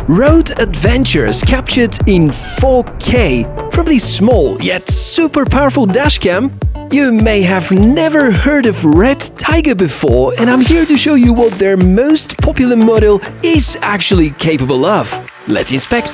Road adventures captured in 4K from this small yet super powerful dashcam. You may have never heard of Redtiger before, and I'm here to show you what their most popular model is actually capable of. Let's inspect.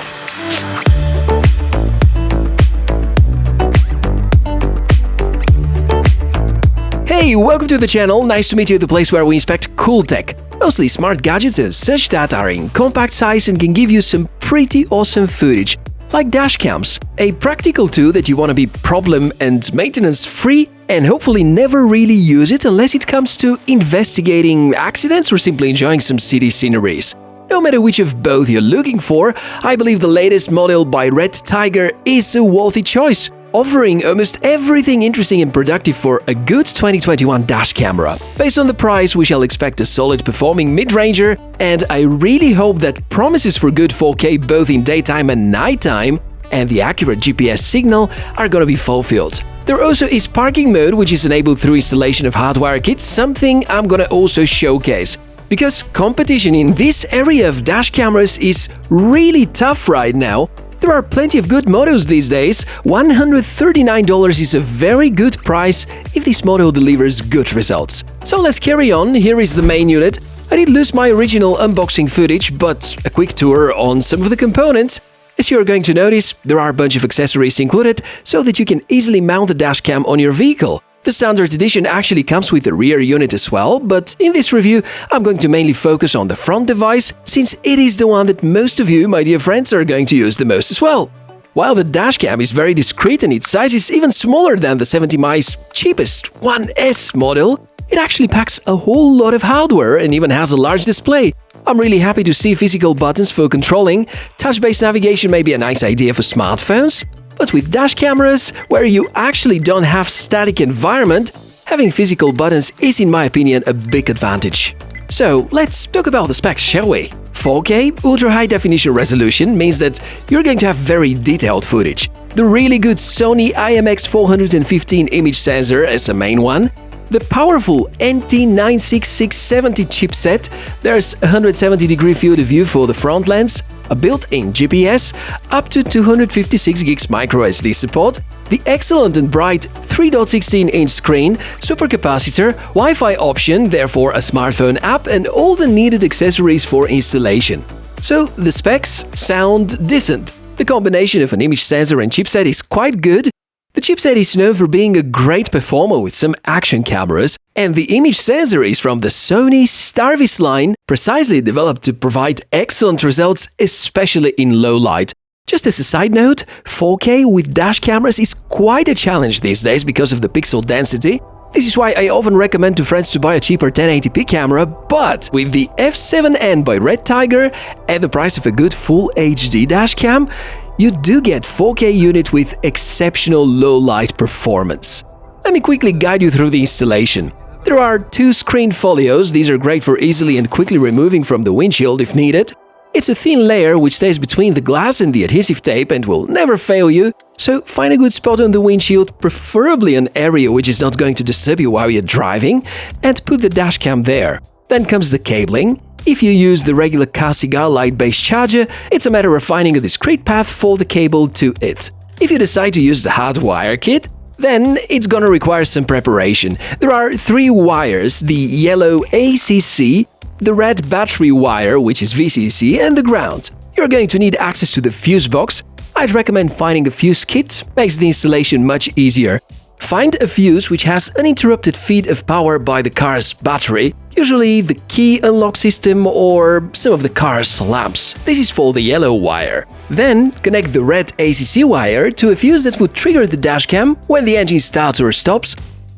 Hey, welcome to the channel. Nice to meet you at the place where we inspect cool tech. Mostly smart gadgets and such that are in compact size and can give you some pretty awesome footage, like dashcams, a practical tool that you want to be problem and maintenance free and hopefully never really use it unless it comes to investigating accidents or simply enjoying some city sceneries. No matter which of both you're looking for, I believe the latest model by Redtiger is a worthy choice, offering almost everything interesting and productive for a good 2021 dash camera. Based on the price, we shall expect a solid performing mid-ranger, and I really hope that promises for good 4K both in daytime and nighttime and the accurate GPS signal are gonna be fulfilled. There also is parking mode, which is enabled through installation of hardwire kits, something I'm gonna also showcase. Because competition in this area of dash cameras is really tough right now. There are plenty of good models these days. $139 is a very good price if this model delivers good results. So let's carry on. Here is the main unit. I did lose my original unboxing footage, but a quick tour on some of the components. As you're going to notice, there are a bunch of accessories included so that you can easily mount the dashcam on your vehicle. The standard edition actually comes with the rear unit as well, but in this review I'm going to mainly focus on the front device, since it is the one that most of you, my dear friends, are going to use the most as well. While the dashcam is very discreet and its size is even smaller than the 70mi's cheapest 1S model, it actually packs a whole lot of hardware and even has a large display. I'm really happy to see physical buttons for controlling. Touch-based navigation may be a nice idea for smartphones, but with dash cameras, where you actually don't have static environment, having physical buttons is, in my opinion, a big advantage. So let's talk about the specs, shall we? 4K ultra-high definition resolution means that you're going to have very detailed footage. The really good Sony IMX415 image sensor as a main one, the powerful NT96670 chipset, there's a 170-degree field of view for the front lens, a built-in GPS, up to 256 gigs microSD support, the excellent and bright 3.16-inch screen, supercapacitor, Wi-Fi option, therefore a smartphone app, and all the needed accessories for installation. So the specs sound decent. The combination of an image sensor and chipset is quite good. The chipset is known for being a great performer with some action cameras, and the image sensor is from the Sony Starvis line, precisely developed to provide excellent results, especially in low light. Just as a side note, 4K with dash cameras is quite a challenge these days because of the pixel density. This is why I often recommend to friends to buy a cheaper 1080p camera, but with the F7N by Redtiger, at the price of a good Full HD dashcam, you do get 4K unit with exceptional low-light performance. Let me quickly guide you through the installation. There are two screen folios. These are great for easily and quickly removing from the windshield if needed. It's a thin layer which stays between the glass and the adhesive tape and will never fail you, so find a good spot on the windshield, preferably an area which is not going to disturb you while you're driving, and put the dashcam there. Then comes the cabling. If you use the regular car cigar light-based charger, it's a matter of finding a discrete path for the cable to it. If you decide to use the hardwire kit, then it's gonna require some preparation. There are three wires: the yellow ACC, the red battery wire, which is VCC, and the ground. You're going to need access to the fuse box. I'd recommend finding a fuse kit, makes the installation much easier. Find a fuse which has uninterrupted feed of power by the car's battery, usually the key unlock system or some of the car's lamps. This is for the yellow wire. Then connect the red ACC wire to a fuse that would trigger the dashcam when the engine starts or stops.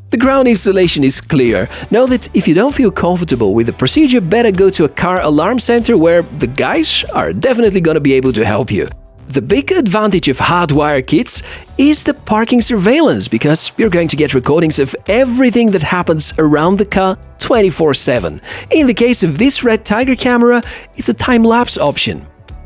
The ground installation is clear. Know that if you don't feel comfortable with the procedure, better go to a car alarm center where the guys are definitely gonna be able to help you. The big advantage of hardwire kits is the parking surveillance, because you're going to get recordings of everything that happens around the car 24/7. In the case of this Redtiger camera, it's a time-lapse option.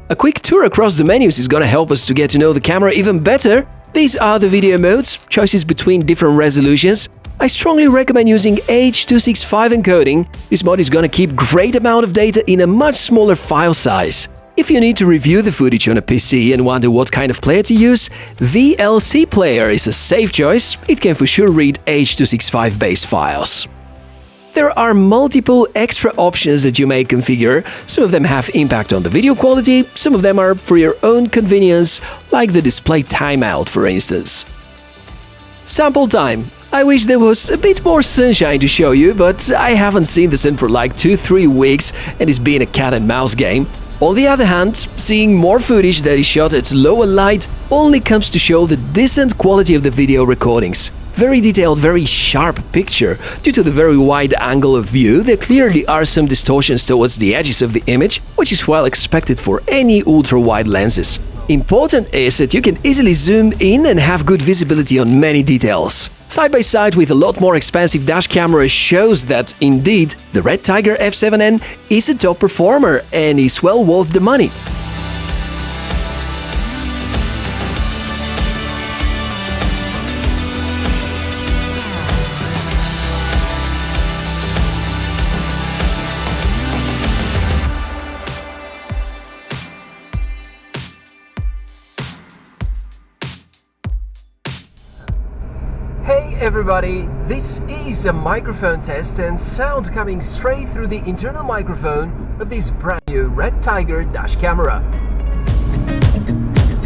A quick tour across the menus is gonna help us to get to know the camera even better. These are the video modes, choices between different resolutions. I strongly recommend using H.265 encoding. This mod is gonna keep great amount of data in a much smaller file size. If you need to review the footage on a PC and wonder what kind of player to use, VLC Player is a safe choice. It can for sure read H.265 based files. There are multiple extra options that you may configure. Some of them have impact on the video quality, some of them are for your own convenience, like the display timeout, for instance. Sample time. I wish there was a bit more sunshine to show you, but I haven't seen the sun for like 2-3 weeks and it's been a cat and mouse game. On the other hand, seeing more footage that is shot at lower light only comes to show the decent quality of the video recordings. Very detailed, very sharp picture. Due to the very wide angle of view, there clearly are some distortions towards the edges of the image, which is well expected for any ultra-wide lenses. Important is that you can easily zoom in and have good visibility on many details. Side by side with a lot more expensive dash cameras shows that, indeed, the Redtiger F7N is a top performer and is well worth the money. Hey everybody, this is a microphone test and sound coming straight through the internal microphone of this brand new Redtiger dash camera.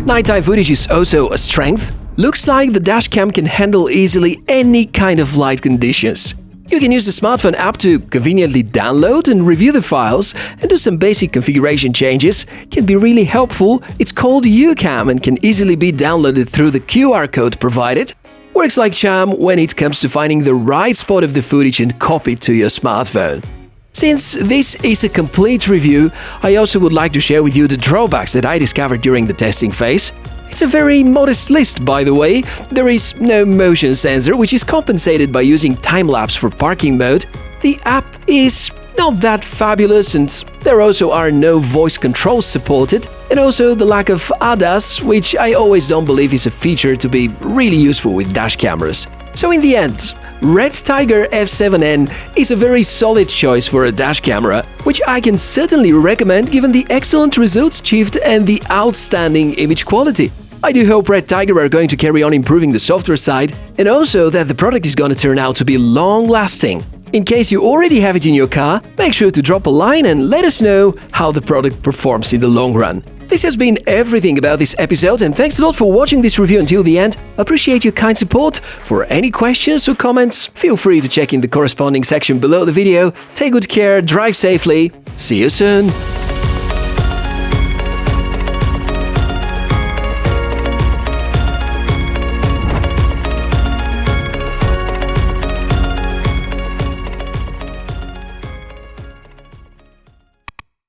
Nighttime footage is also a strength. Looks like the Dashcam can handle easily any kind of light conditions. You can use the smartphone app to conveniently download and review the files and do some basic configuration changes. Can be really helpful. It's called UCam and can easily be downloaded through the QR code provided. Works like charm when it comes to finding the right spot of the footage and copy it to your smartphone. Since this is a complete review, I also would like to share with you the drawbacks that I discovered during the testing phase. It's a very modest list, by the way. There is no motion sensor, which is compensated by using time-lapse for parking mode. The app is not that fabulous and there also are no voice controls supported, and also the lack of ADAS, which I always don't believe is a feature to be really useful with dash cameras. So in the end, Redtiger F7N is a very solid choice for a dash camera, which I can certainly recommend given the excellent results achieved and the outstanding image quality. I do hope Redtiger are going to carry on improving the software side, and also that the product is going to turn out to be long-lasting. In case you already have it in your car, make sure to drop a line and let us know how the product performs in the long run. This has been everything about this episode, and thanks a lot for watching this review until the end. Appreciate your kind support. For any questions or comments, feel free to check in the corresponding section below the video. Take good care, drive safely. See you soon!